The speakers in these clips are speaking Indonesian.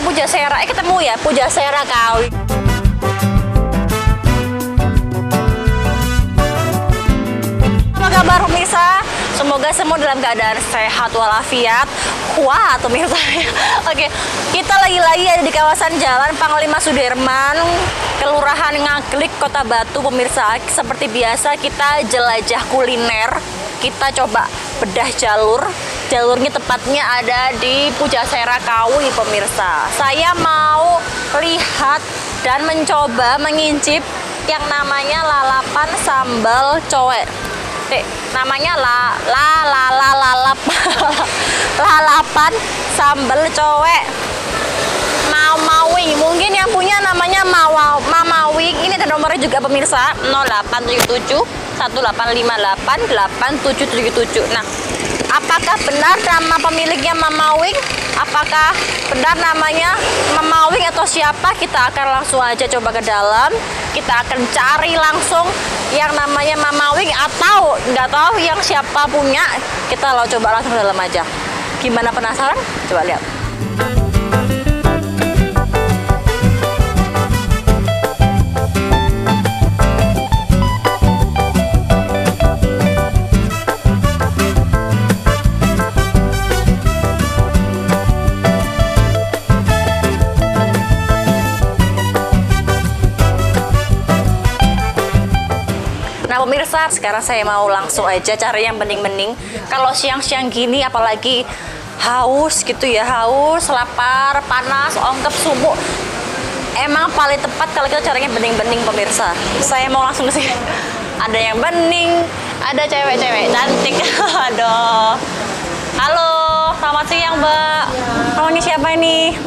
Pujasera, ketemu ya Pujasera Kawi. Apa kabar pemirsa? Semoga semua dalam keadaan sehat walafiat. Wah, pemirsa. Oke, kita lagi-lagi ada di kawasan Jalan Panglima Sudirman, Kelurahan Ngaglik, Kota Batu, pemirsa. Seperti biasa kita jelajah kuliner. Kita coba bedah jalur. Jalurnya tepatnya ada di Pujasera Kawi, pemirsa. Saya mau lihat dan mencoba mengincip yang namanya lalapan sambal cowek. Namanya lalap lalapan sambal cowek Mamawing. Mungkin yang punya namanya Mamawing. Ini ada nomornya juga pemirsa, 0877 1858 8777. Nah, apakah benar nama pemiliknya Mamawing? Apakah benar namanya Mamawing atau siapa? Kita akan langsung aja coba ke dalam. Kita akan cari langsung yang namanya Mamawing, atau nggak tahu yang siapa punya. Kita coba langsung ke dalam aja. Gimana, penasaran? Coba lihat. Nah pemirsa, sekarang saya mau langsung aja cari yang bening-bening. Kalau siang-siang gini apalagi haus gitu ya, haus, lapar, panas, ongkep, subuh, emang paling tepat kalau kita caranya bening-bening pemirsa. Saya mau langsung ke sini. Ada yang bening, ada cewek-cewek cantik. Aduh. Halo, selamat siang Mbak. Namanya siapa ini?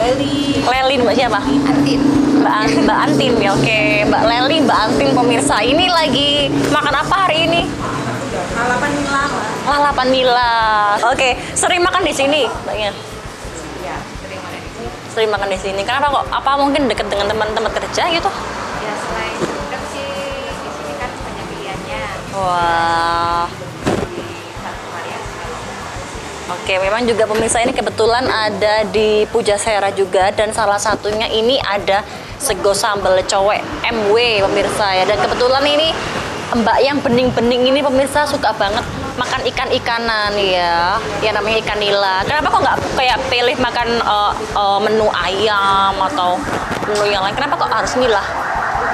Leli, Mbak siapa? Antin. Mbak Antin ya, oke. Mbak Leli, Mbak Antin pemirsa. Ini lagi makan apa hari ini? Lalapan nila. Lalapan nila. Oke, sering makan di sini, Mbaknya? Ya, sering makan di sini. Sering makan di sini. Kenapa kok? Apa mungkin deket dengan teman-teman kerja gitu? Ya selain dekat sih, di sini kan banyak pilihannya. Wah. Di satu variasi. Oke, memang juga pemirsa ini kebetulan ada di Pujasera juga, dan salah satunya ini ada sego sambal cowek MW pemirsa ya. Dan kebetulan ini Mbak yang bening-bening ini pemirsa suka banget makan ikan-ikanan ya, yang namanya ikan nila. Kenapa kok nggak kayak pilih makan menu ayam atau menu yang lain? Kenapa kok harus nila?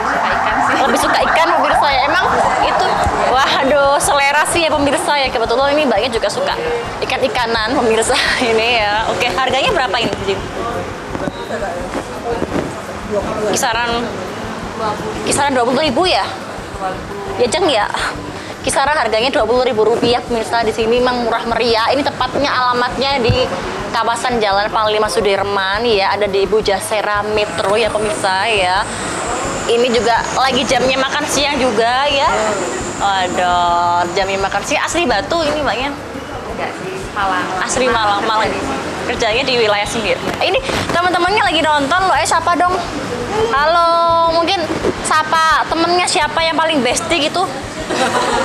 Suka ikan sih. Lebih suka ikan pemirsa ya. Emang itu, waduh, selera sih ya pemirsa ya. Kebetulan ini Mbaknya juga suka ikan-ikanan pemirsa ini ya. Oke, harganya berapa ini, Jim? Kisaran 20.000 ya? Ya Jeng ya. Kisaran harganya Rp20.000 pemirsa. Di sini memang murah meriah. Ini tepatnya alamatnya di kawasan Jalan Panglima Sudirman ya, ada di Pujasera Metro ya pemirsa ya. Ini juga lagi jamnya makan siang juga ya. Aduh, jamnya makan siang. Asli Batu ini Mbaknya? Enggak sih, Malang. Asli Malang. Kerjanya di wilayah sini. Ini teman-temannya lagi nonton loh. Siapa dong? Halo, mungkin sapa temennya siapa yang paling bestie gitu?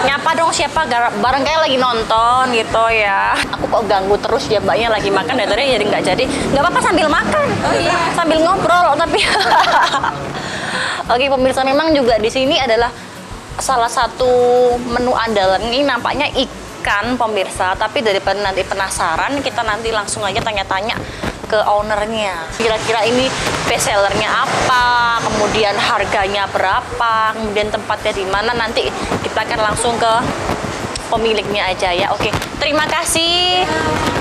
Nyapa dong siapa, bareng kayak lagi nonton gitu ya. Aku kok ganggu terus ya Mbaknya lagi makan, dari tadi jadi nggak jadi. Nggak apa-apa, sambil makan. Oh iya. Sambil ngobrol tapi. Oke pemirsa, memang juga di sini adalah salah satu menu andalan. Ini nampaknya ikan pemirsa, tapi daripada nanti penasaran, kita nanti langsung aja tanya-tanya ke ownernya. Kira-kira ini best sellernya apa, kemudian harganya berapa, kemudian tempatnya di mana. Nanti kita akan langsung ke pemiliknya aja ya. Oke, terima kasih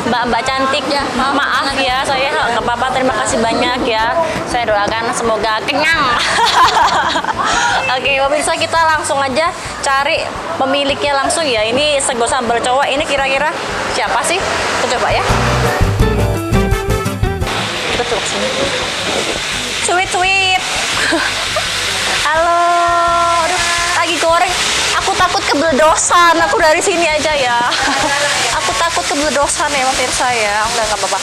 Mbak cantik. Maaf ya, saya nggak apa-apa. Terima kasih banyak ya. Saya doakan semoga kenyang. Oke, pemirsa, kita langsung aja cari pemiliknya langsung ya. Ini sego sambal cowok. Ini kira-kira siapa sih? Kita coba ya. Kita coba sini. Sweet. Halo. Aduh, lagi goreng. Aku takut kebeledosan. Aku dari sini aja ya. Aku takut kebeledosan ya pemirsa ya. Udah nggak apa-apa.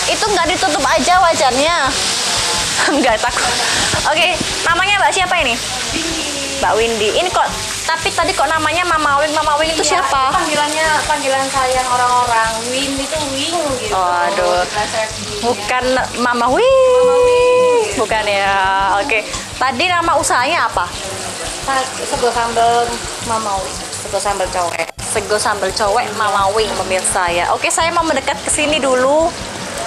Itu nggak ditutup aja wajannya. Nggak takut. Oke, namanya Mbak siapa ini? Mbak Windy. Ini kok, tapi tadi kok namanya Mama Wing. Mama Wing itu siapa? Panggilan sayang orang-orang. Win itu wing gitu. Oh, aduh. Bukan Mama Wing. Bukan ya. Oke. Tadi nama usahanya apa? Sego sambal Mama Wing. Sego sambal cowek. Sego sambal cowek Mama Wing pemirsa ya. Oke, saya mau mendekat ke sini dulu.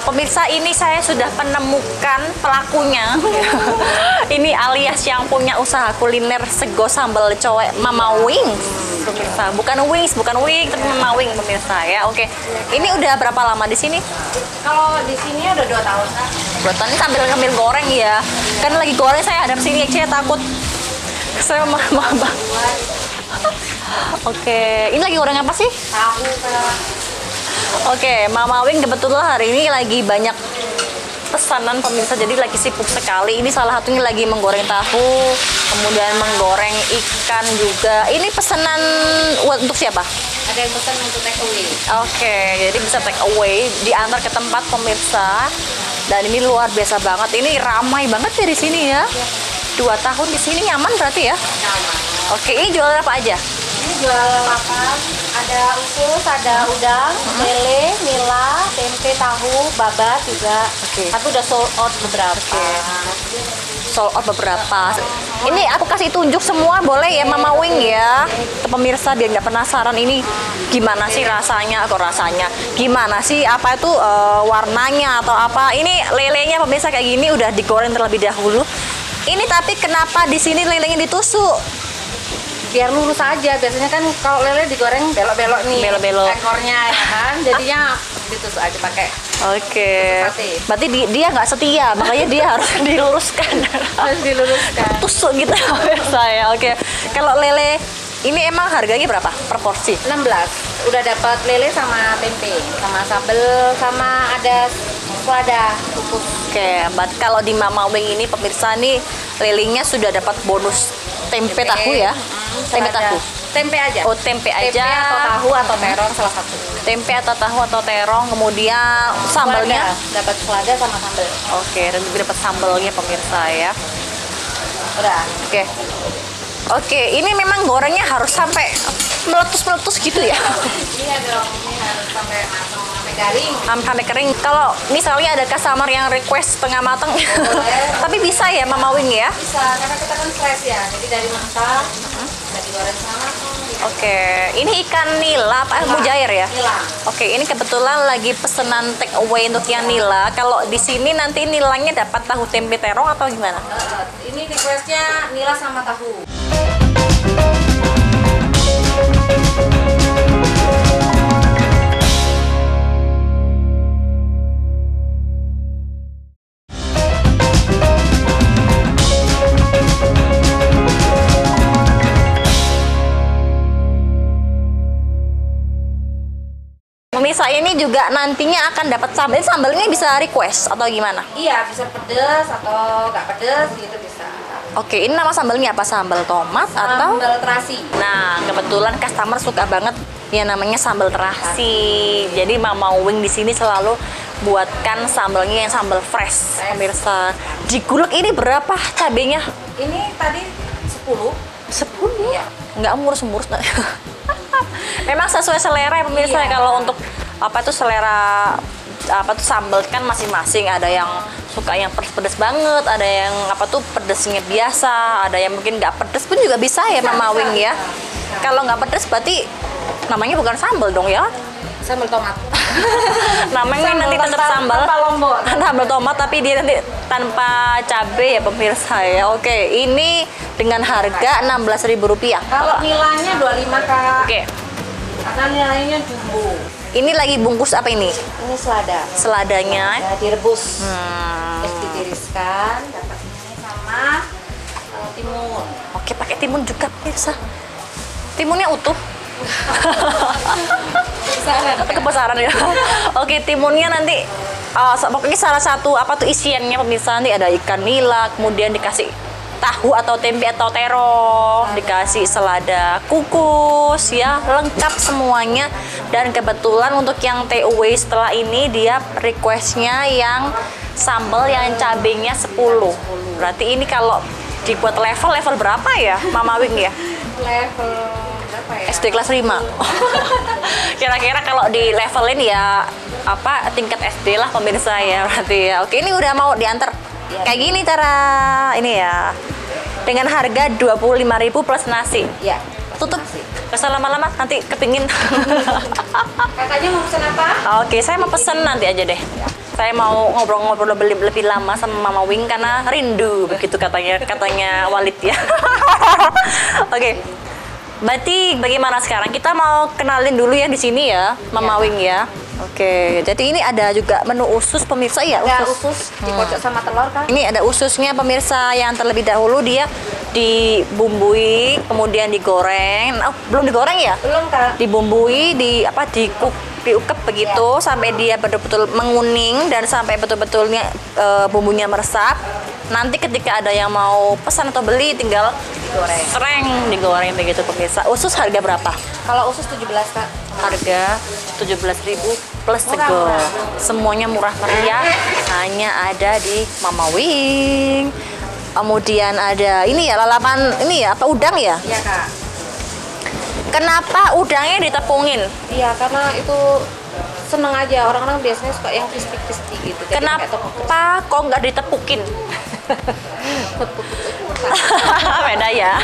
Pemirsa, ini saya sudah menemukan pelakunya. Ini alias yang punya usaha kuliner sego sambal cowek Mama Wing. Pemirsa, bukan wings, tapi Mama Wing pemirsa ya. Oke. Ini udah berapa lama di sini? Kalau di sini udah 2 tahun kan. 2 tahun. Ini sambil ngambil goreng ya. Kan lagi goreng saya hadap sini, saya takut. Saya mama. Oke, ini lagi goreng apa sih? Tahu kan. Oke, Mama Wing kebetulan hari ini lagi banyak pesanan pemirsa, jadi lagi sibuk sekali. Ini salah satunya lagi menggoreng tahu, kemudian menggoreng ikan juga. Ini pesanan untuk siapa? Ada yang pesan untuk take away. Oke, jadi bisa take away, diantar ke tempat pemirsa. Dan ini luar biasa banget. Ini ramai banget ya di sini ya. 2 tahun di sini nyaman berarti ya? Nyaman. Oke, ini jualan apa aja? Ini jual makan, ada usus, ada udang, lele, nila, tempe, tahu, babat juga. Oke. Tapi udah sold out beberapa. Sold out beberapa. Ini aku kasih tunjuk semua boleh ya Mama Wing ya. Pemirsa biar nggak penasaran ini gimana sih rasanya, gimana sih apa itu warnanya atau apa. Ini lelenya pemirsa kayak gini udah digoreng terlebih dahulu. Ini tapi kenapa di sini lelenya ditusuk? Biar lurus aja. Biasanya kan kalau lele digoreng belok-belok nih. Belok-belok. Ekornya ya kan. Jadinya ditusuk aja pakai. Oke. Pasti. Berarti dia nggak setia, makanya dia harus diluruskan. Harus diluruskan. Tusuk gitu saya. Oke. Kalau lele ini emang harganya berapa per porsi? 16. Udah dapat lele sama tempe, sama sambel, sama ada selada kukus. Oke, kalau di Mama Wing ini pemirsa nih lelenya sudah dapat bonus tempe tahu ya. Tempe tahu. Tempe aja. Oh, tempe aja. Tempe atau tahu atau terong salah satu. Tempe atau tahu atau terong, kemudian sambalnya dapat selada sama sambal. Oke, dan juga dapat sambalnya pemirsa ya. Udah. Oke, ini memang gorengnya harus sampai meletus-meletus gitu ya. Iya dong, ini harus sampai matang, sampai garing. Sampai kering. Kalau misalnya ada customer yang request setengah matang, tapi bisa ya Mama Wing ya? Bisa, karena kita kan fresh ya. Jadi dari mentah, udah digoreng setengah matang. Oke, ini ikan nila, mujair ya? Nila. Oke, ini kebetulan lagi pesanan take away untuk yang nila. Kalau di sini nanti nilainya dapat tahu tempe terong atau gimana? Ini requestnya nila sama tahu. Pemirsa, ini juga nantinya akan dapat sambal. Ini sambalnya bisa request atau gimana? Iya, bisa pedes atau nggak pedes gitu bisa. Oke, ini nama sambalnya apa? Sambal tomat atau? Sambal terasi. Nah, kebetulan customer suka banget yang namanya sambal terasi. Jadi Mama Wing di sini selalu buatkan sambalnya yang sambal fresh. Pemirsa, di gulek ini berapa cabenya? Ini tadi 10. 10? Iya. Nggak murus-murus. Memang sesuai selera ya pemirsa. Iya. Kalau untuk apa tuh selera apa tuh sambal kan masing-masing. Ada yang suka yang pedes banget, ada yang apa tuh pedesnya biasa, ada yang mungkin nggak pedes pun juga bisa ya Mama Wing ya. Kalau nggak pedes berarti namanya bukan sambal dong ya? Sambal tomat. Namanya nanti tetap sambal. Tanpa lombok. Sambal tomat tapi dia nanti tanpa cabai ya pemirsa ya. Oke, ini dengan harga Rp16.000. Kalau nilainya 25 Kak. Oke. Karena nilainya jumbo. Ini lagi bungkus apa ini? Ini selada. Seladanya. Selada direbus. Terus ditiriskan, dapat ini sama timun. Oke, pakai timun juga pemirsa. Timunnya utuh. Kebesaran ya. Oke, timunnya nanti pokoknya salah satu apa tuh isiannya pemirsa, nanti ada ikan nila, kemudian dikasih tahu atau tempe atau terong, dikasih selada kukus ya, lengkap semuanya. Dan kebetulan untuk yang takeaway setelah ini dia requestnya yang sambal yang cabenya 10. Berarti ini kalau dibuat level berapa ya Mama Wing ya? Level berapa ya? SD kelas 5. Kira-kira kalau di levelin ya apa tingkat SD lah pemirsa ya berarti ya. Oke, ini udah mau diantar. Ya. Kayak gini cara ini ya. Dengan harga 25.000 plus nasi. Ya. Tutup. Kesel lama-lama nanti kepingin. Kakaknya mau pesan apa? Oke, saya mau pesen nanti aja deh. Saya mau ngobrol-ngobrol lebih lama sama Mama Wing karena rindu begitu katanya Walid ya. Oke. Berarti bagaimana sekarang? Kita mau kenalin dulu ya di sini ya, Mama Wing ya. Oke, jadi ini ada juga menu usus pemirsa ya? Ada usus dikocok sama telur kan? Ini ada ususnya pemirsa yang terlebih dahulu dia dibumbui, kemudian digoreng. Oh, belum digoreng ya? Belum Kak. Dibumbui, diukep begitu sampai dia betul-betul menguning dan sampai betul-betulnya bumbunya meresap. Nanti ketika ada yang mau pesan atau beli tinggal digoreng begitu pemirsa. Usus harga berapa? Kalau usus 17 Kak. Harga 17.000 plus Murah, tego. murah. Semuanya murah meriah, hanya ada di Mama Wing. Kemudian ada ini ya lalapan ini ya apa udang ya? Iya Kak. Kenapa udangnya ditepungin? Iya karena itu seneng aja, orang-orang biasanya suka yang crispy gitu. Jadi pakai tepung. Kenapa kok nggak ditepukin? Beda ya.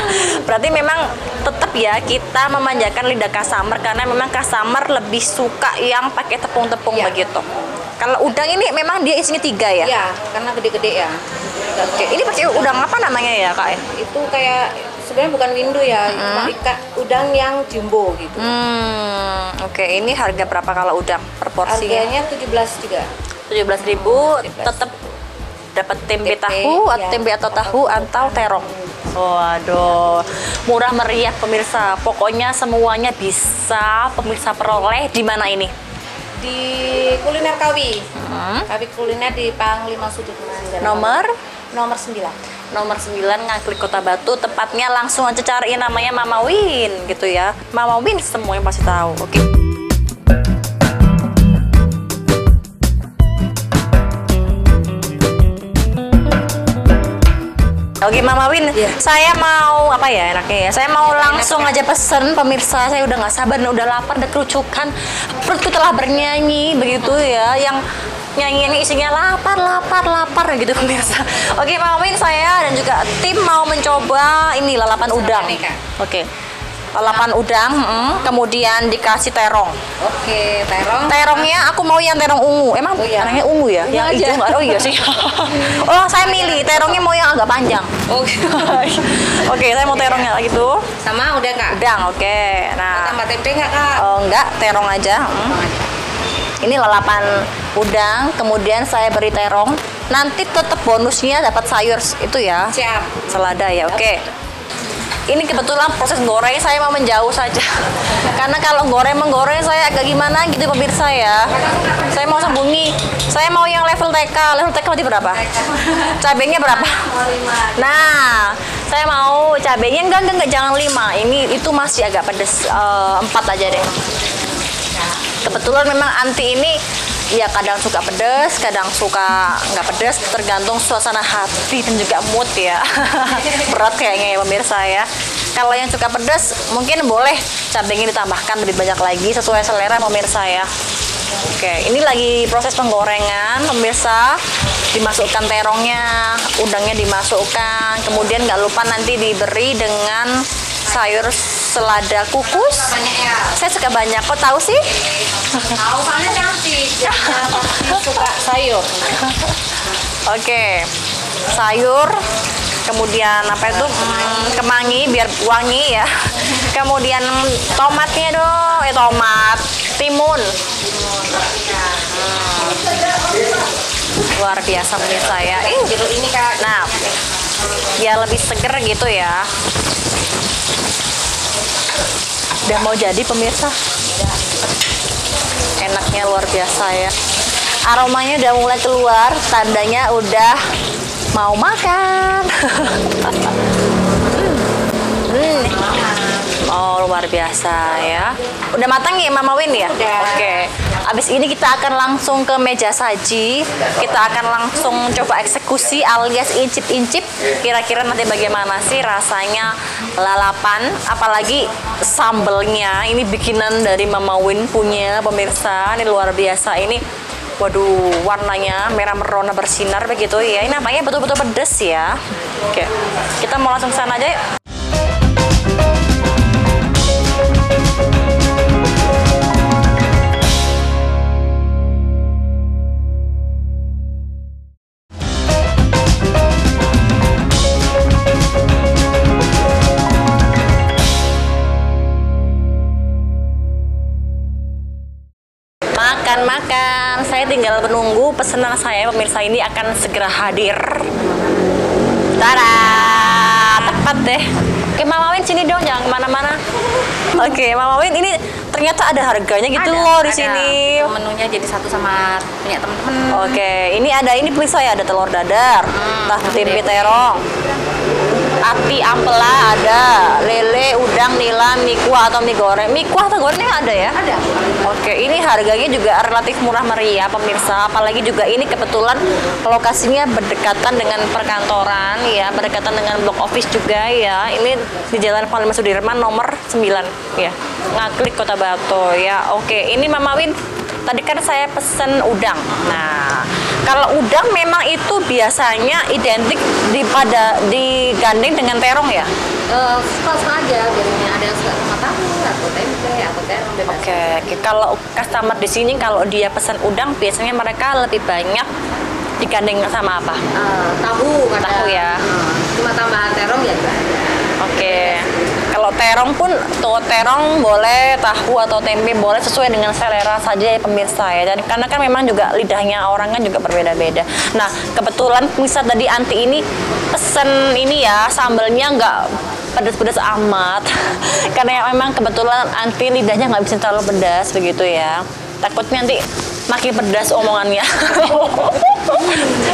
Berarti memang tetap ya kita memanjakan lidah customer karena memang customer lebih suka yang pakai tepung-tepung Ya. begitu. Kalau udang ini memang dia isinya 3 ya? Iya, karena gede-gede ya. Oke, ini pakai udang apa namanya ya kak? Itu kayak sebenarnya bukan windu ya, cuma udang yang jumbo gitu. Oke, ini harga berapa kalau udang per porsinya? Harganya 17 juga. 17.000 tetap dapat tempe tahu atau ya. tempe atau tahu atau terong. Waduh, murah meriah pemirsa. Pokoknya semuanya bisa pemirsa peroleh di mana ini? Di Kuliner Kawi. Kawi Kuliner di Panglima Sudirman. Nomor 9. nomor 9 Ngaglik Kota Batu. Tepatnya langsung aja cariin namanya Mama Win gitu ya. Mama Win semuanya pasti tahu. Oke. Oke Mama Win, saya mau apa ya enaknya ya? Saya mau langsung aja pesen pemirsa. Saya udah nggak sabar, udah lapar, udah kerucukan. Perutku telah bernyanyi begitu ya. Yang nyanyiannya isinya lapar gitu pemirsa. Oke Mama Win, saya dan juga tim mau mencoba ini lalapan udang. Oke. Lalapan udang, kemudian dikasih terong. Oke, terong. Terongnya aku mau yang terong ungu. Emang terongnya ungu ya? Yang hijau nggak? Oh iya sih. Oh saya milih terongnya mau yang agak panjang. Oke. Oke, saya mau terongnya gitu. Sama udah Kak. Udang, oke. Nah, Tambah tempe nggak Kak? oh enggak, terong aja. Ini lalapan udang, kemudian saya beri terong. Nanti tetap bonusnya dapat sayur itu ya. Siap. Selada ya, oke. Ini kebetulan proses goreng saya mau menjauh saja. Karena kalau menggoreng saya agak gimana gitu pemirsa ya. Saya mau sembunyi. Saya mau yang level TK. Level TK berarti berapa? Cabenya berapa? Nah, saya mau cabenya enggak jangan 5. Ini itu masih agak pedes. 4 aja deh. Kebetulan memang anti ini ya kadang suka pedas, kadang suka nggak pedas, tergantung suasana hati dan juga mood ya. Berat kayaknya ya pemirsa ya. Kalau yang suka pedas mungkin boleh cabenya ditambahkan lebih banyak lagi sesuai selera pemirsa ya. Oke, ini lagi proses penggorengan pemirsa. Dimasukkan terongnya, udangnya dimasukkan, kemudian nggak lupa nanti diberi dengan sayur selada kukus. Saya suka banyak, kok tahu sih? Tahu soalnya cantik. Pasti suka sayur. Oke, sayur kemudian apa itu kemangi biar wangi ya. Kemudian tomatnya dong, tomat, timun. Luar biasa pemirsa ya. Jeruk ini Kak. Nah, biar lebih seger gitu ya. Udah mau jadi pemirsa. Enaknya luar biasa ya. Aromanya udah mulai keluar, tandanya udah mau makan. Oh, luar biasa ya. Udah matang ya Mama Win ya? Udah. Oke. Abis ini kita akan langsung ke meja saji. Kita akan langsung coba eksekusi alias incip-incip. Kira-kira nanti bagaimana sih rasanya lalapan. Apalagi sambelnya. Ini bikinan dari Mama Win punya pemirsa. Ini luar biasa. Ini waduh, warnanya merah merona bersinar begitu ya. Ini nampaknya betul-betul pedas ya. Oke. Kita mau langsung ke sana aja yuk. Makan, saya tinggal menunggu pesanan saya pemirsa ini akan segera hadir. Tada, tepat deh. Oke Mama Win sini dong, jangan kemana-mana. Oke Mama Win ini ternyata ada harganya gitu loh di sini. Menunya jadi satu sama punya temen-temen. Oke, ini pemirsa ya, ada telur dadar, tempe terong, ati ampela ada, lele, udang, nila, mie kuah atau mie goreng. Mie kuah atau gorengnya ada ya? Ada. Oke, ini harganya juga relatif murah meriah pemirsa. Apalagi juga ini kebetulan lokasinya berdekatan dengan perkantoran ya, berdekatan dengan blok office juga ya. Ini di Jalan Panglima Sudirman nomor 9 ya. Ngaklik Kota Batu ya. Oke, ini Mama Win tadi kan saya pesen udang. Nah, kalau udang memang itu biasanya identik digandeng dengan terong ya? Suka aja, biasanya ada yang suka sama tahu atau tempe atau terong bebas. Oke, kalau customer di sini kalau dia pesan udang biasanya mereka lebih banyak digandeng sama apa? Tahu kadang. Tahu ya. Cuma tambahan terong ya juga ada. Oke. Kalau terong pun tuh terong boleh, tahu atau tempe boleh sesuai dengan selera saja ya pemirsa ya. Dan karena kan memang juga lidahnya orang kan juga berbeda-beda. Nah, kebetulan misal tadi Anti ini pesen ini ya, sambalnya nggak pedas-pedas amat. Karena memang kebetulan Anti lidahnya nggak bisa terlalu pedas begitu ya. Takutnya nanti makin pedas omongannya.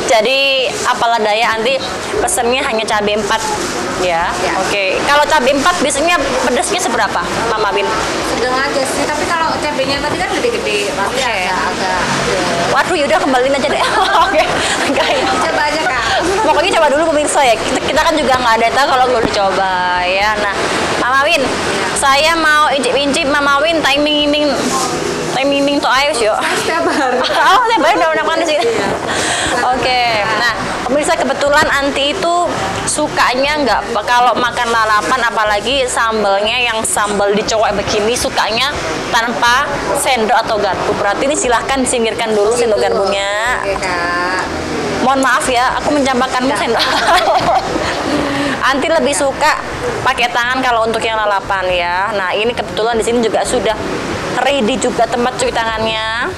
Jadi apalah daya Anti pesennya hanya cabai 4 ya. Oke. Kalau cabai 4 biasanya pedasnya seberapa, Mama Bin? Sedang aja sih, tapi kalau cabenya tadi kan lebih gede, pasti agak. Waduh, yaudah kembaliin aja deh. Oke. Coba aja Kak. Pokoknya coba dulu pemirsa ya. Kita kan juga nggak ada tahu kalau belum dicoba ya. Nah, Mama Win, saya mau incip-incip Mama Win timing to ayus yuk. Setiap hari. Oh, saya baru udah makan di sini. Oke. Nah, pemirsa kebetulan Anti itu sukanya nggak kalau makan lalapan apalagi sambalnya yang sambal dicowek begini sukanya tanpa sendok atau garpu. Berarti ini silahkan disingkirkan dulu sendok garpunya. Oke Kak. Mohon maaf ya, aku mencampakkanmu sendok. Anti lebih suka pakai tangan kalau untuk yang lalapan ya. Nah, ini kebetulan di sini juga sudah ready juga tempat cuci tangannya.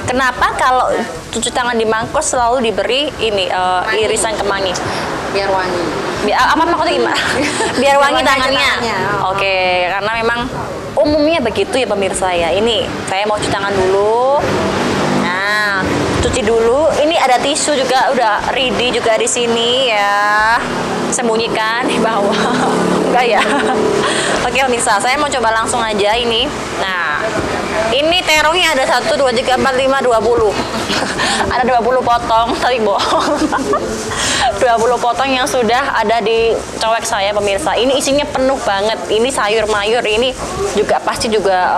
Kenapa kalau cuci tangan di mangkok selalu diberi ini irisan kemangi? Biar wangi. Apa maksudnya gimana? Biar wangi tangannya. Oh. Oke, karena memang umumnya begitu ya pemirsa ya. Ini saya mau cuci tangan dulu. Nah, cuci dulu. Ini ada tisu juga udah ready juga di sini ya. Sembunyikan di bawah. Enggak ya? Oke pemirsa, saya mau coba langsung aja ini. Nah, ini terongnya ada 1, 2, 3, 4, 5, 20. Ada 20 potong, tapi bohong. 20 potong yang sudah ada di cowek saya pemirsa. Ini isinya penuh banget. Ini sayur mayur ini juga pasti juga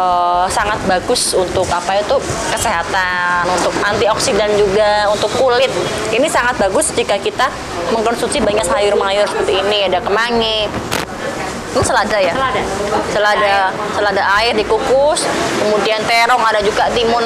sangat bagus untuk apa itu kesehatan, untuk antioksidan juga, untuk kulit. Ini sangat bagus jika kita mengkonsumsi banyak sayur mayur seperti ini. Ada kemangi. Ini selada ya? Selada air dikukus, kemudian terong, ada juga timun.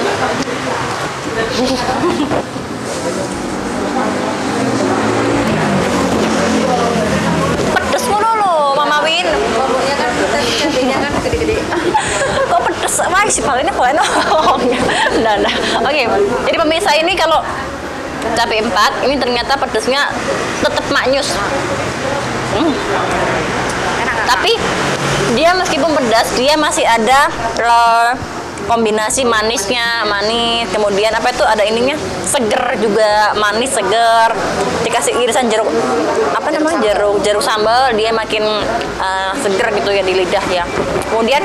Terus wah si palinnya paling nah. Oke, jadi pemirsa ini kalau cabai 4 ini ternyata pedesnya tetap maknyus. Tapi dia meskipun pedas, dia masih ada kombinasi manisnya, manis. Kemudian apa itu ada ininya, seger juga, manis seger. Dikasih irisan jeruk, apa namanya, jeruk sambal, dia makin seger gitu ya di lidah ya. Kemudian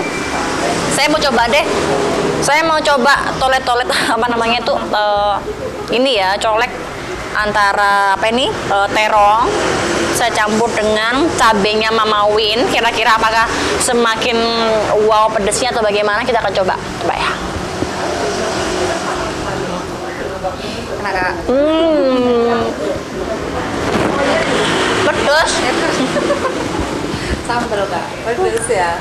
saya mau coba deh, saya mau coba tolet-tolet apa namanya itu ini ya, colek antara apa ini terong saya campur dengan cabenya Mama Win. Kira-kira apakah semakin wow pedesnya atau bagaimana, kita akan coba ya. Pedes. Sambal Kak, pedes ya.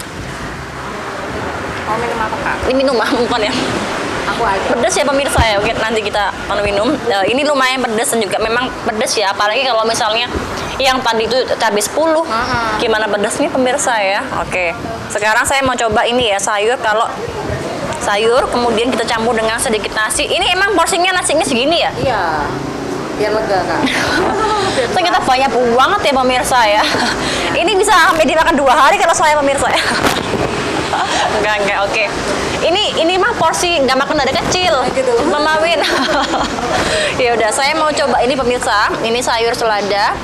Mau minum apa Kak? Ini minum bukan ya? Aku aja. Pedes ya pemirsa ya. Oke, nanti kita minum. Ini lumayan pedes dan juga memang pedes ya. Apalagi kalau misalnya yang tadi itu cabai 10. Gimana pedesnya pemirsa ya? Oke. Sekarang saya mau coba ini ya, sayur. Kalau sayur kemudian kita campur dengan sedikit nasi. Ini emang porsinya nasinya segini ya? Iya. Biar lega Kak. Ternyata banyak banget ya pemirsa ya. Ini bisa sampai dimakan 2 hari kalau saya pemirsa ya. Enggak, oke. Ini mah porsi nggak makan dari kecil, gitu. Mama Win. Ya udah, saya mau coba ini pemirsa. Ini sayur selada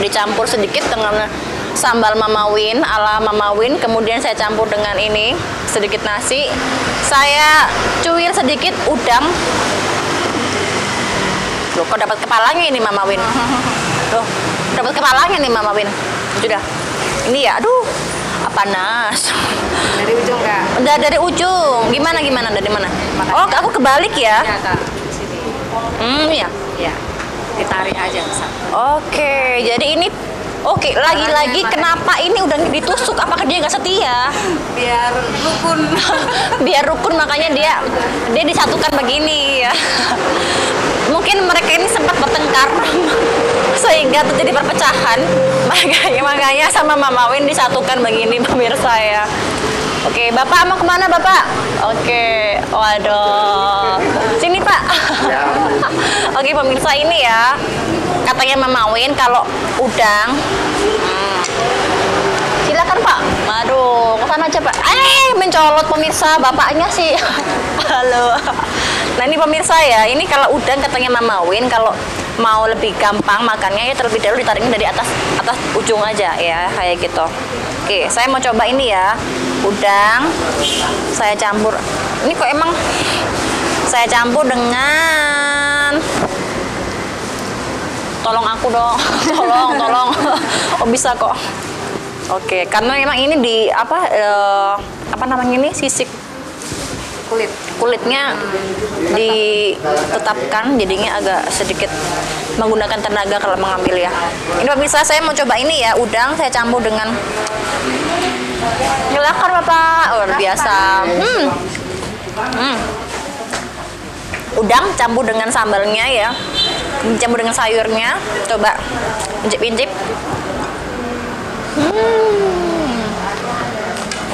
dicampur sedikit dengan sambal Mama Win ala Mama Win. Kemudian saya campur dengan ini sedikit nasi. Saya cuir sedikit udang. Loh, kok dapat kepalanya ini Mama Win? Loh, dapat kepalanya nih Mama Win. Sudah. Ini ya, aduh, panas. Dari ujung Kak. Udah dari ujung. Gimana dari mana? Makanya. Oh, aku kebalik ya. Iya Kak. Sini. Iya. Iya. Ditarik aja bisa. Oke, jadi ini lagi-lagi kenapa ini udah ditusuk? Apakah dia nggak setia? Biar rukun. Biar rukun, makanya dia disatukan begini ya. Mungkin mereka ini sempat bertengkar sehingga terjadi perpecahan. Makanya sama Mama Win disatukan begini pemirsa ya. Oke, Bapak mau kemana Bapak? Oke, waduh. Sini Pak. Oke pemirsa, ini ya. Katanya Mama Win kalau udang. Silakan Pak. Waduh, kesana aja Pak. Mencolot pemirsa, bapaknya sih. Halo. Nah ini pemirsa ya, ini kalau udang katanya Mama Win kalau mau lebih gampang makannya ya terlebih dahulu ditariknya dari atas ujung aja ya, kayak gitu. Oke, saya mau coba ini ya, udang. Saya campur. Ini kok emang saya campur dengan, tolong aku dong, tolong. Oh bisa kok. Oke, karena memang ini di apa namanya ini, sisik kulitnya ditetapkan, jadinya agak sedikit menggunakan tenaga kalau mengambil ya. Ini pemirsa, saya mau coba ini ya, udang saya campur dengan, silakan Bapak, luar biasa. Udang campur dengan sambalnya ya, campur dengan sayurnya, coba incip-incip.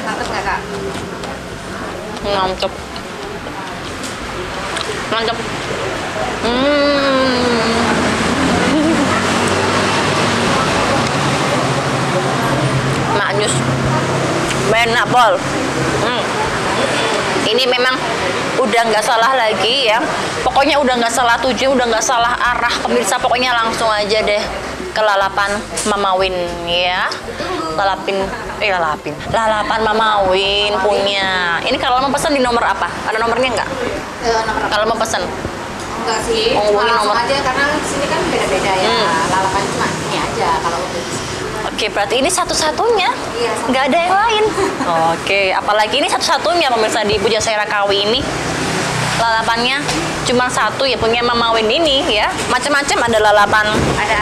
Mantap nggak Kak? Mantap. Maknyus. Enak Pol. Ini memang udah nggak salah lagi ya. Pokoknya udah nggak salah tujuan, udah nggak salah arah pemirsa. Pokoknya langsung aja deh ke lalapan Mama Win ya. Lalapan Mama Win punya. Ini kalau mau pesan di nomor apa? Ada nomornya nggak? Nomor Kalau mau pesan? enggak sih. Hubungin Langsung nomor. aja karena di sini kan beda-beda ya. Lalapan cuma ini aja kalau untuk di sini. Oke, berarti ini satu-satunya, Iya, nggak ada yang lain. Oke, apalagi ini satu-satunya pemirsa di Pujasera Kawi ini. Lalapannya cuma satu ya, punya Mama Win ini ya. Macam-macam ada lalapan. Ada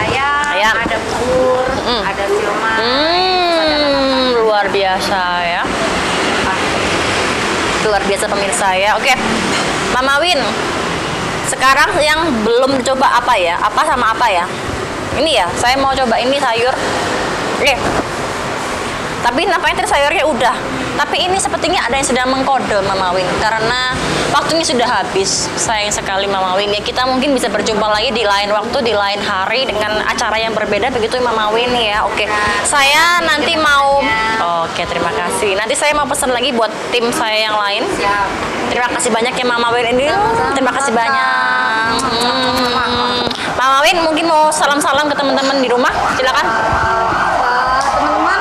ayam, ada bubur, ada siomay. Luar biasa ya. Luar biasa pemirsa ya. Oke, Mama Win. Sekarang yang belum coba apa ya? Apa sama apa ya? Ini ya, saya mau coba ini sayur. Oke. Tapi nampaknya tadi sayurnya udah. Tapi ini sepertinya ada yang sedang mengkode Mama Win karena waktunya sudah habis. Sayang sekali Mama Win. Ya kita mungkin bisa berjumpa lagi di lain waktu, di lain hari dengan acara yang berbeda begitu Mama Win ya. Oke. Saya nanti mau Oke, terima kasih. Nanti saya mau pesan lagi buat tim saya yang lain. Siap. Terima kasih banyak ya Mama Win ini. Terima kasih banyak. Mama Win mungkin mau salam-salam ke teman-teman di rumah. Silakan. Teman-teman,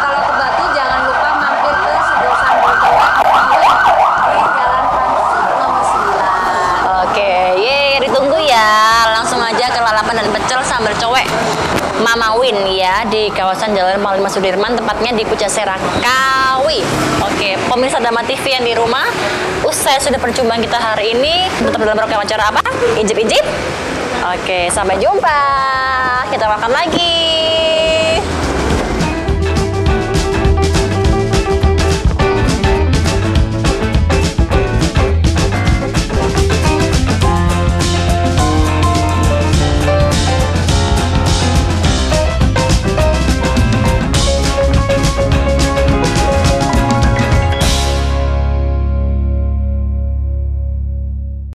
kalau ke Batu jangan lupa mampir ke Sido Sambal Cowek di Jalan Transit nomor 9. Oke, ditunggu ya. Langsung aja ke lalapan dan pecel sambal cowek Mama Win ya di kawasan Jalan Panglima Sudirman, tepatnya di Pujasera Kawi. Oke, pemirsa Dama TV yang di rumah, usai sudah perjumpaan kita hari ini, tetap dalam rangka acara apa? Ijib-ijib. Oke, sampai jumpa. Kita makan lagi.